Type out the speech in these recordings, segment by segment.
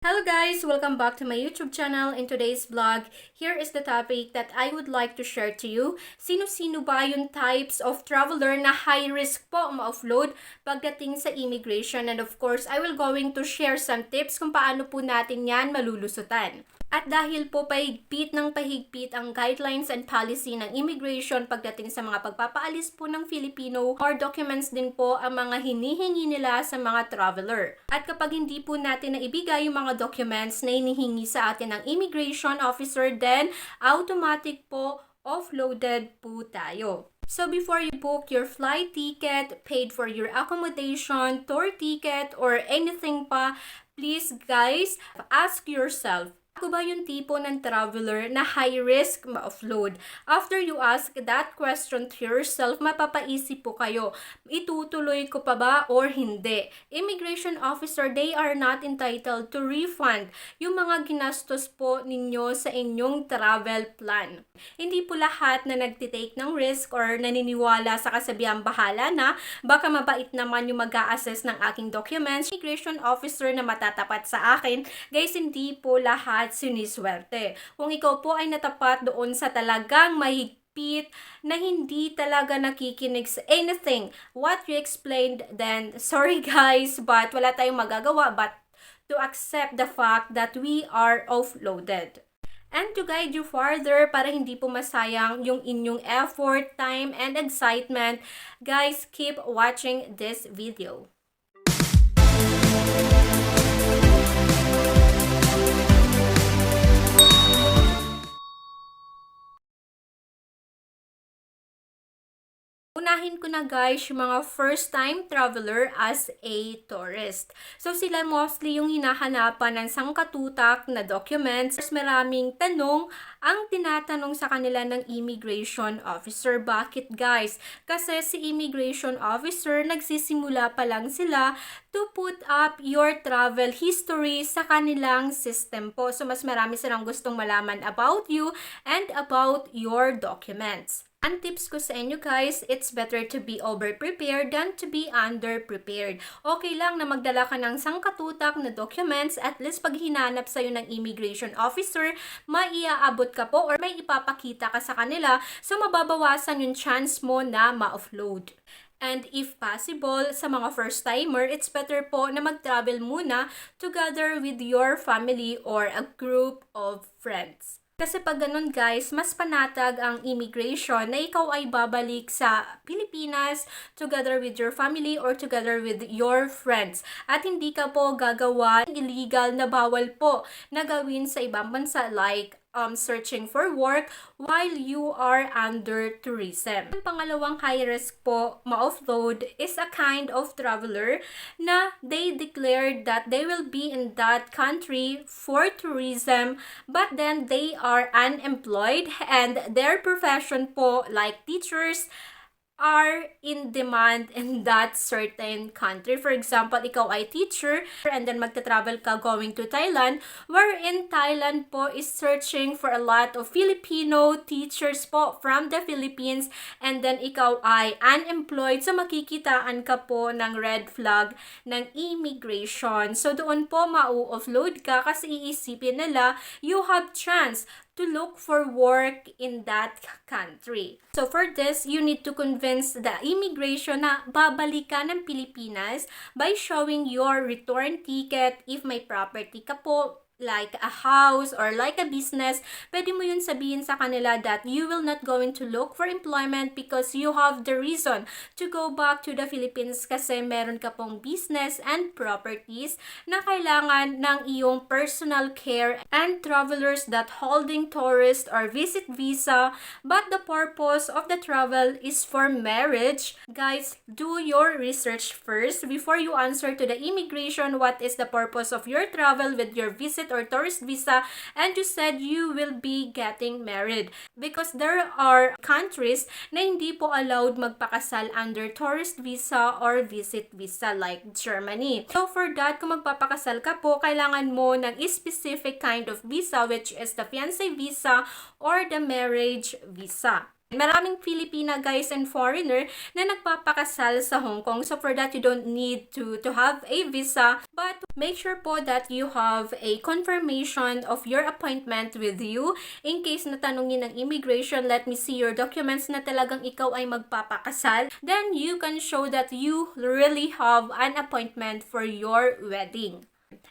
Hello guys! Welcome back to my YouTube channel. In today's vlog, here is the topic that I would like to share to you. Sino-sino ba yung types of traveler na high risk po ma-offload pagdating sa immigration? And of course, I will going to share some tips kung paano po natin yan malulusutan. At dahil po pahigpit ng pahigpit ang guidelines and policy ng immigration pagdating sa mga pagpapaalis po ng Filipino, or documents din po ang mga hinihingi nila sa mga traveler. At kapag hindi po natin naibigay yung mga documents na hinihingi sa atin ng immigration officer, then automatic po offloaded po tayo. So before you book your flight ticket, paid for your accommodation, tour ticket, or anything pa, please guys, ask yourself, ako ba yung tipo ng traveler na high risk ma-offload? After you ask that question to yourself, mapapaisip po kayo, itutuloy ko pa ba or hindi? Immigration officer, they are not entitled to refund yung mga ginastos po ninyo sa inyong travel plan. Hindi po lahat na nagtitake ng risk or naniniwala sa kasabihang bahala na baka mabait naman yung mag-a-assess ng aking documents. Immigration officer na matatapat sa akin, guys, hindi po lahat siniswerte. Kung ikaw po ay natapat doon sa talagang mahigpit na hindi talaga nakikinig sa anything what you explained, then sorry guys, but wala tayong magagawa but to accept the fact that we are offloaded. And to guide you further para hindi po masayang yung inyong effort, time, and excitement, guys, keep watching this video. Unahin ko na guys yung mga first time traveler as a tourist. So sila mostly yung hinahanapan ng sangkatutak na documents. Maraming tanong ang tinatanong sa kanila ng immigration officer. Bakit guys? Kasi si immigration officer nagsisimula pa lang sila to put up your travel history sa kanilang system po. So mas marami silang gustong malaman about you and about your documents. Ang tips ko sa inyo guys, it's better to be over-prepared than to be under-prepared. Okay lang na magdala ka ng sangkatutak na documents, at least pag hinanap sa'yo ng immigration officer, maiaabot ka po or may ipapakita ka sa kanila, so mababawasan yung chance mo na ma-offload. And if possible, sa mga first-timer, it's better po na mag-travel muna together with your family or a group of friends. Kasi pag ganun guys, mas panatag ang immigration na ikaw ay babalik sa Pilipinas together with your family or together with your friends. At hindi ka po gagawa illegal na bawal po na gawin sa ibang bansa like searching for work while you are under tourism. Ang pangalawang high risk po ma-offload is a kind of traveler na they declared that they will be in that country for tourism, but then they are unemployed and their profession po like teachers are in demand in that certain country. For example, ikaw ay teacher and then magta-travel ka going to Thailand, wherein Thailand po is searching for a lot of Filipino teachers po from the Philippines, and then ikaw ay unemployed, so makikitaan ka po ng red flag ng immigration. So doon po mau-offload ka kasi iisipin nila you have chance to look for work in that country. So for this, you need to convince the immigration na babalik ka ng Pilipinas by showing your return ticket. If may property ka po, like a house or like a business, pwede mo yun sabihin sa kanila that you will not going to look for employment because you have the reason to go back to the Philippines kasi meron ka pong business and properties na kailangan ng iyong personal care, and travelers that holding tourist or visit visa but the purpose of the travel is for marriage. Guys, do your research first before you answer to the immigration what is the purpose of your travel with your visit or tourist visa, and you said you will be getting married, because there are countries na hindi po allowed magpakasal under tourist visa or visit visa like Germany. So for that, kung magpapakasal ka po, kailangan mo ng specific kind of visa which is the fiancé visa or the marriage visa. Maraming Filipina guys and foreigner na nagpapakasal sa Hong Kong. So for that, you don't need to have a visa. But make sure po that you have a confirmation of your appointment with you. In case natanungin ng immigration, let me see your documents na talagang ikaw ay magpapakasal. Then you can show that you really have an appointment for your wedding.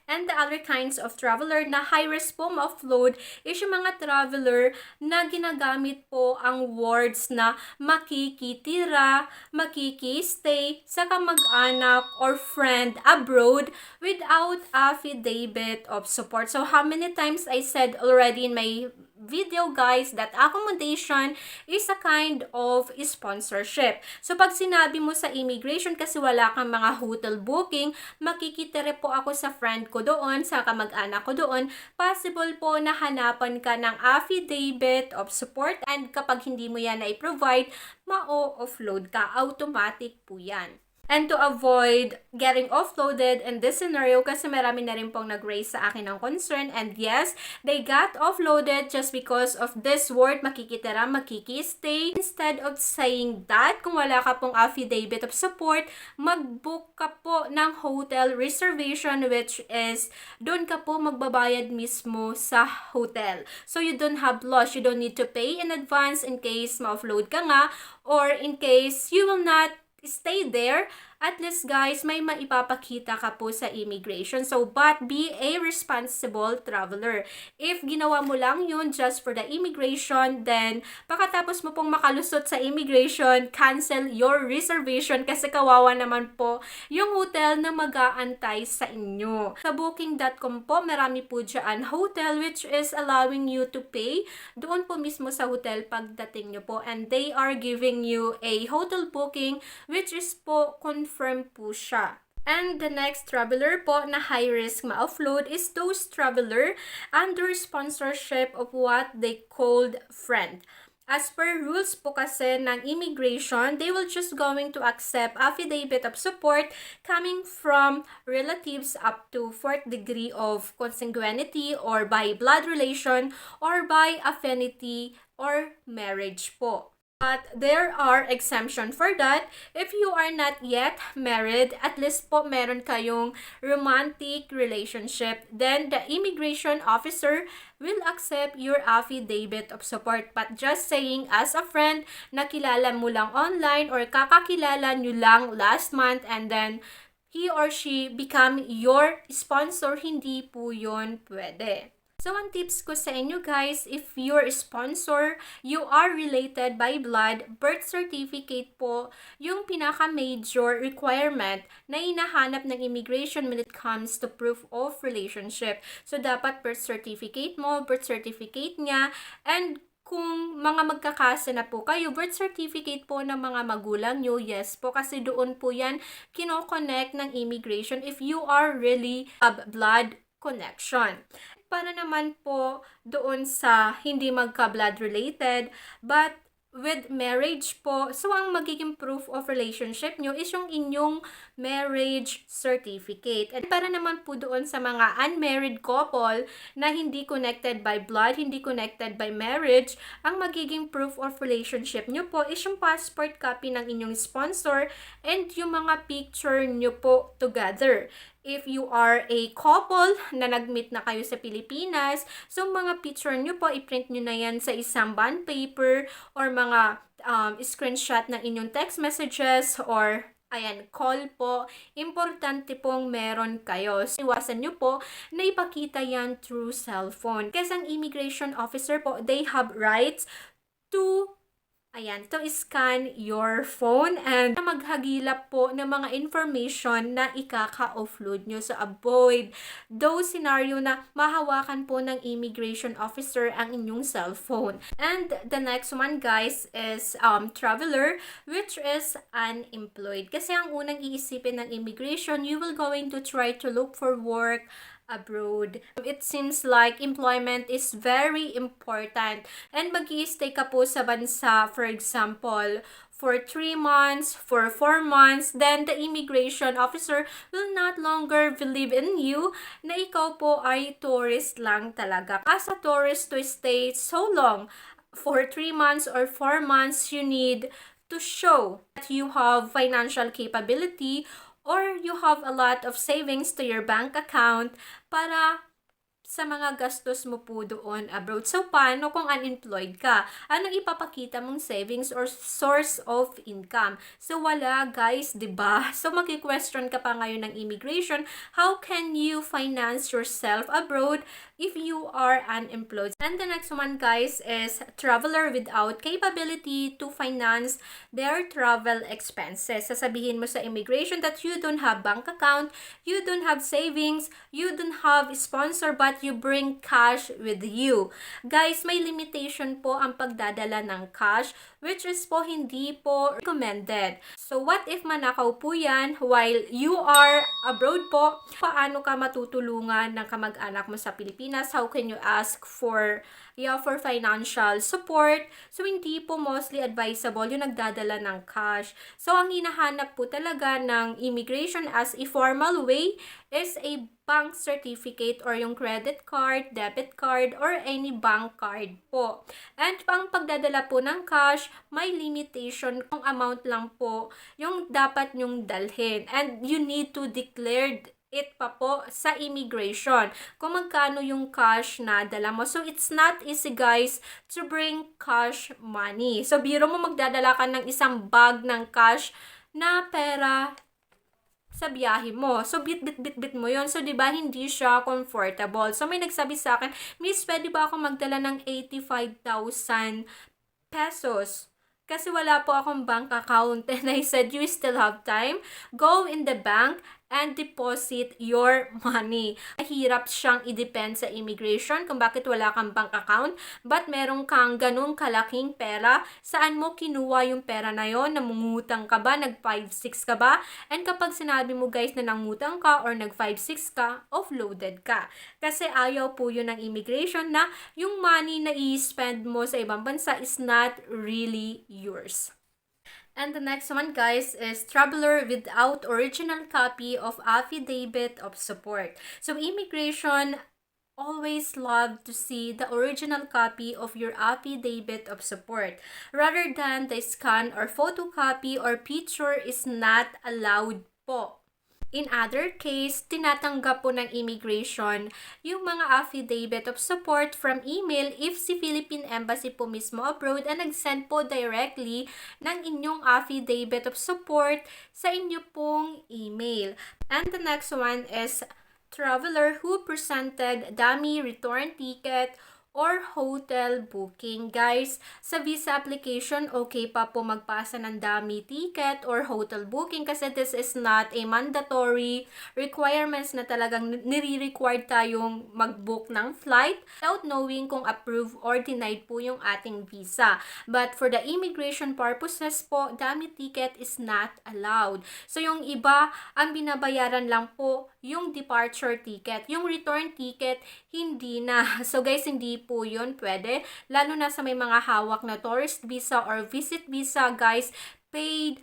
And the other kinds of traveler na high-risk po ma-offload is yung mga traveler na ginagamit po ang words na makikitira, makikistay sa kamag-anak or friend abroad without affidavit of support. So how many times I said already in my video guys that accommodation is a kind of sponsorship. So pag sinabi mo sa immigration kasi wala kang mga hotel booking, makikitire po ako sa friend ko doon, sa kamag-anak ko doon, possible po na hanapan ka ng affidavit of support and kapag hindi mo yan i-provide, ma-offload ka. Automatic po yan. And to avoid getting offloaded in this scenario, kasi marami na rin pong nag-raise sa akin ng concern. And yes, they got offloaded just because of this word, makikitira, makikistay. Instead of saying that, kung wala ka pong affidavit of support, mag-book ka po ng hotel reservation, which is, doon ka po magbabayad mismo sa hotel. So you don't have loss. You don't need to pay in advance in case ma-offload ka nga, or in case you will not stay there. At least guys, may maipapakita ka po sa immigration. So, but be a responsible traveler. If ginawa mo lang yun just for the immigration, then pagkatapos mo pong makalusot sa immigration, cancel your reservation kasi kawawa naman po yung hotel na mag-aantay sa inyo. Sa booking.com po, marami po dyan hotel which is allowing you to pay doon po mismo sa hotel pagdating nyo po. And they are giving you a hotel booking which is po confirm po siya. And the next traveler po na high risk ma-offload is those traveler under sponsorship of what they called friend. As per rules po kasi ng immigration, they will just going to accept affidavit of support coming from relatives up to 4th degree of consanguinity or by blood relation or by affinity or marriage po. But there are exemption for that. If you are not yet married, at least po meron kayong romantic relationship, then the immigration officer will accept your affidavit of support. But just saying as a friend, nakilala mo lang online or kakakilala nyo lang last month and then he or she become your sponsor, hindi po yun pwede. So, ang tips ko sa inyo guys, if your sponsor, you are related by blood, birth certificate po, yung pinaka-major requirement na hinahanap ng immigration when it comes to proof of relationship. So, dapat birth certificate mo, birth certificate niya, and kung mga magkakasa na po kayo, birth certificate po ng mga magulang nyo, yes po, kasi doon po yan kinoconnect ng immigration if you are really a blood connection. Para naman po doon sa hindi magka-blood related, but with marriage po, so ang magiging proof of relationship nyo is yung inyong marriage certificate. At para naman po doon sa mga unmarried couple na hindi connected by blood, hindi connected by marriage, ang magiging proof of relationship nyo po is yung passport copy ng inyong sponsor and yung mga picture nyo po together. If you are a couple na nag-meet na kayo sa Pilipinas, so mga picture nyo po, i-print nyo na yan sa isang bond paper or mga screenshot ng inyong text messages or ayan, call po. Importante pong meron kayo. So, iwasan nyo po na ipakita yan through cellphone. Kasi ang immigration officer po, they have rights to to scan your phone and maghagilap po ng mga information na ikaka-offload nyo. So, avoid those scenario na mahawakan po ng immigration officer ang inyong cellphone. And the next one, guys, is traveler, which is unemployed. Kasi ang unang iisipin ng immigration, you will going to try to look for work abroad. It seems like employment is very important. And mag-i-stay ka po sa bansa, for example, for 3 months, for 4 months, then the immigration officer will not longer believe in you na ikaw po ay tourist lang talaga. As a tourist to stay so long for 3 months or 4 months, you need to show that you have financial capability or you have a lot of savings to your bank account para sa mga gastos mo po doon abroad. So, paano kung unemployed ka? Anong ipapakita mong savings or source of income? So, wala guys, 'di ba? So, maki-question ka pa ngayon ng immigration, how can you finance yourself abroad if you are unemployed? And the next one guys is traveler without capability to finance their travel expenses. Sasabihin mo sa immigration that you don't have bank account, you don't have savings, you don't have sponsor, but you bring cash with you. Guys, may limitation po ang pagdadala ng cash, which is po hindi po recommended. So, what if manakaw po yan while you are abroad po? Paano ka matutulungan ng kamag-anak mo sa Pilipinas? How can you ask for financial support? So, hindi po mostly advisable yung nagdadala ng cash. So, ang hinahanap po talaga ng immigration as a formal way is a bank certificate or yung credit card, debit card, or any bank card po. And pang pagdadala po ng cash, may limitation kung amount lang po yung dapat nyong dalhin. And you need to declare it pa po sa immigration kung magkano yung cash na dala mo. So, it's not easy guys to bring cash money. So, biro mo magdadala ka ng isang bag ng cash na pera sa biyahe mo. So, bit mo yon. So, di ba hindi siya comfortable. So, may nagsabi sa akin, Miss, pwede ba ako magdala ng 85,000 pesos? Kasi wala po akong bank account. And I said, you still have time. Go in the bank and deposit your money. Mahirap siyang i-depend sa immigration kung bakit wala kang bank account, but meron kang ganung kalaking pera. Saan mo kinuha yung pera na yon? Namungutang ka ba? Nag 5-6 ka ba? And kapag sinabi mo guys na nangutang ka or nag 5-6 ka, offloaded ka. Kasi ayaw po yun ng immigration na yung money na i-spend mo sa ibang bansa is not really yours. And the next one guys is traveler without original copy of affidavit of support. So immigration always love to see the original copy of your affidavit of support rather than the scan or photocopy or picture is not allowed po. In other case, tinatanggap po ng immigration yung mga affidavit of support from email if si Philippine Embassy po mismo abroad and nag-send po directly ng inyong affidavit of support sa inyo pong email. And the next one is traveler who presented dummy return ticket or hotel booking. Guys, sa visa application, okay pa po magpasa ng dummy ticket or hotel booking kasi this is not a mandatory requirements na talagang nire-required tayong mag-book ng flight without knowing kung approve or denied po yung ating visa. But for the immigration purposes po, dummy ticket is not allowed. So yung iba, ang binabayaran lang po yung departure ticket. Yung return ticket, hindi na. So guys, hindi po yun pwede. Lalo na sa may mga hawak na tourist visa or visit visa, guys, paid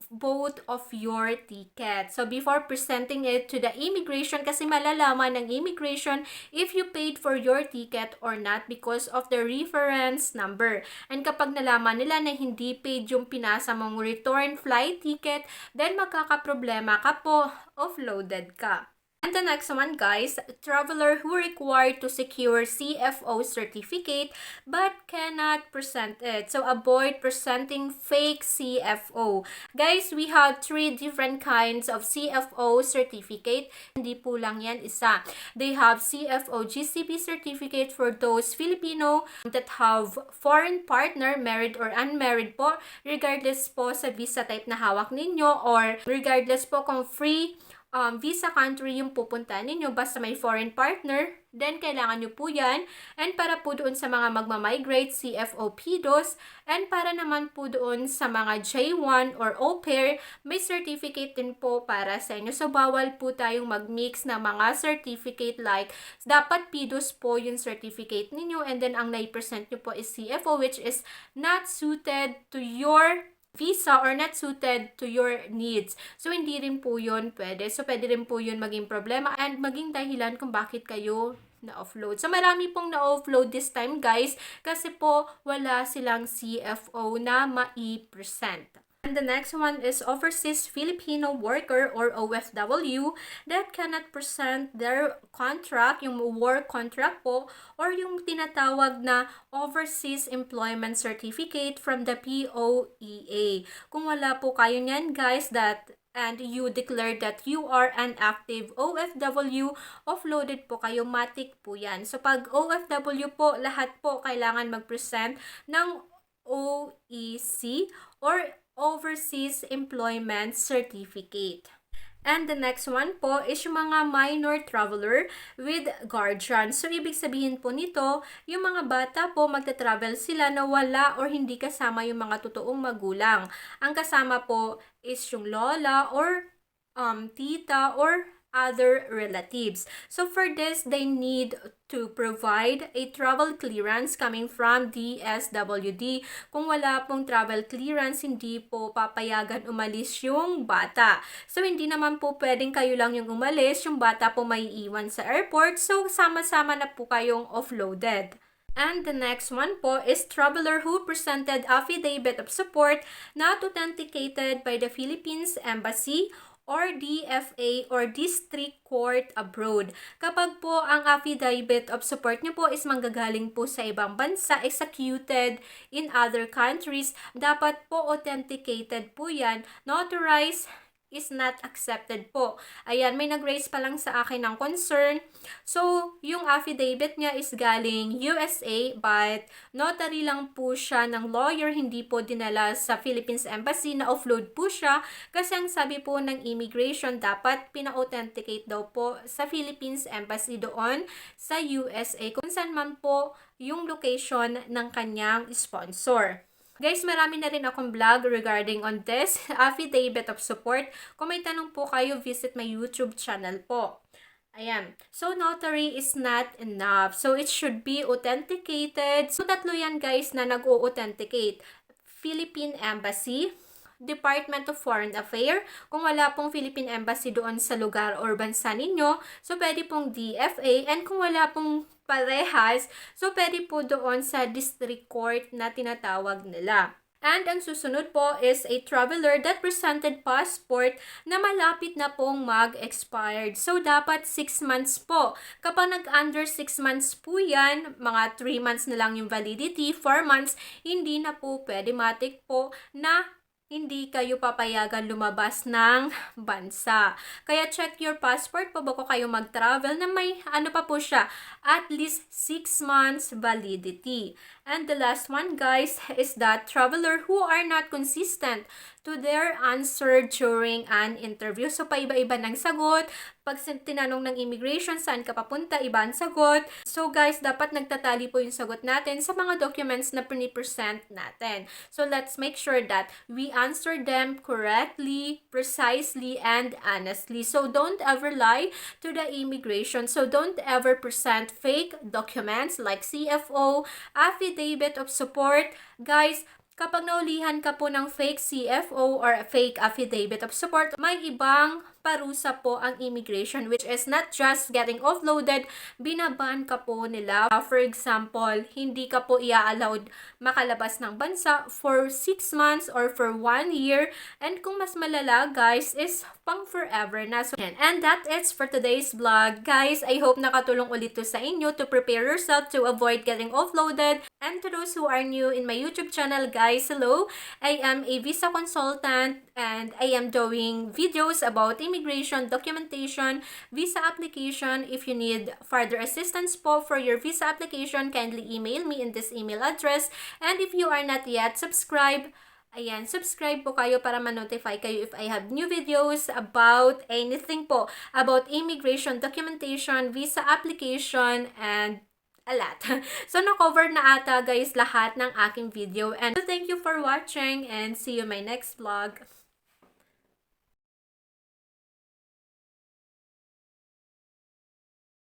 both of your ticket. So, before presenting it to the immigration, kasi malalaman ng immigration if you paid for your ticket or not because of the reference number. And kapag nalaman nila na hindi paid yung pinasa mong return flight ticket, then magkakaproblema ka po, offloaded ka. And the next one guys, traveler who required to secure CFO certificate but cannot present it. So avoid presenting fake CFO. Guys, we have 3 different kinds of CFO certificate. Hindi po lang yan isa. They have CFO GCP certificate for those Filipino that have foreign partner, married or unmarried po, regardless po sa visa type na hawak ninyo or regardless po kung free visa country yung pupuntahan ninyo, basta may foreign partner, then kailangan nyo po yan. And para po doon sa mga magmamigrate, CFO PDOS, and para naman po doon sa mga J1 or au pair, may certificate din po para sa inyo. So, bawal po tayong mag-mix ng mga certificate like, dapat PDOS po yung certificate ninyo, and then ang nai-present nyo po is CFO, which is not suited to your visa or not suited to your needs. So, hindi rin po yun pwede. So, pwede rin po yun maging problema and maging dahilan kung bakit kayo na-offload. So, marami pong na-offload this time, guys, kasi po wala silang CFO na mai-present. And the next one is overseas Filipino worker or OFW that cannot present their contract, yung work contract po, or yung tinatawag na Overseas Employment Certificate from the POEA. Kung wala po kayo niyan, guys, and you declare that you are an active OFW, offloaded po kayo, matik po yan. So, pag OFW po, lahat po kailangan mag-present ng OEC or Overseas Employment Certificate. And the next one po is yung mga minor traveler with guardian. So, ibig sabihin po nito, yung mga bata po magta-travel sila na wala or hindi kasama yung mga totoong magulang. Ang kasama po is yung lola or tita or other relatives. So, for this, they need to provide a travel clearance coming from DSWD. Kung wala pong travel clearance, hindi po papayagan umalis yung bata. So, hindi naman po pwedeng kayo lang yung umalis, yung bata po may iwan sa airport. So, sama-sama na po kayong offloaded. And the next one po is traveler who presented affidavit of support not authenticated by the Philippines Embassy or DFA or District Court abroad. Kapag po ang affidavit of support nyo po is manggagaling po sa ibang bansa, executed in other countries, dapat po authenticated po yan, notarized, is not accepted po. Ayan, may nag-raise pa lang sa akin ng concern. So, yung affidavit niya is galing USA, but notary lang po siya ng lawyer, hindi po dinala sa Philippines Embassy, na offload po siya kasi ang sabi po ng immigration, dapat pina-authenticate daw po sa Philippines Embassy doon sa USA, kung saan man po yung location ng kanyang sponsor. Guys, marami na rin akong vlog regarding on this affidavit of support. Kung may tanong po kayo, visit my YouTube channel po. Ayan. So, notary is not enough. So, it should be authenticated. So, tatlo yan, guys, na nag-o-authenticate. Philippine Embassy, Department of Foreign Affairs. Kung wala pong Philippine Embassy doon sa lugar or bansa ninyo, so pwede pong DFA. And kung wala pong parehas, so pwede po doon sa district court na tinatawag nila. And ang susunod po is a traveler that presented passport na malapit na pong mag-expired. So, dapat 6 months po. Kapag nag-under 6 months po yan, mga 3 months na lang yung validity, 4 months, hindi na po pwede, matik po na hindi kayo papayagan lumabas ng bansa. Kaya check your passport po bago kayo mag-travel na may ano pa po siya, at least 6 months validity. And the last one, guys, is that traveler who are not consistent to their answer during an interview. So, paiba-iba ng sagot. Pag tinanong ng immigration, saan ka papunta, iba ang sagot. So, guys, dapat nagtatali po yung sagot natin sa mga documents na pinipresent natin. So, let's make sure that we answer them correctly, precisely, and honestly. So, don't ever lie to the immigration. So, don't ever present fake documents like CFO, affidavit of support. Guys, kapag naulihan ka po ng fake CFO or fake affidavit of support, may ibang parusa po ang immigration, which is not just getting offloaded, binaban ka po nila. For example, hindi ka po i-allowed makalabas ng bansa for 6 months or for 1 year. And kung mas malala, guys, is pang forever na. So, and that is for today's vlog. Guys, I hope nakatulong ulit to sa inyo to prepare yourself to avoid getting offloaded. And to those who are new in my YouTube channel, guys, hello! I am a visa consultant and I am doing videos about immigration, documentation, visa application. If you need further assistance po for your visa application, kindly email me in this email address. And if you are not yet subscribed, ayan, subscribe po kayo para ma-notify kayo if I have new videos about anything po, about immigration, documentation, visa application, and a lot. So, na-cover na ata, guys, lahat ng aking video. And thank you for watching and see you in my next vlog.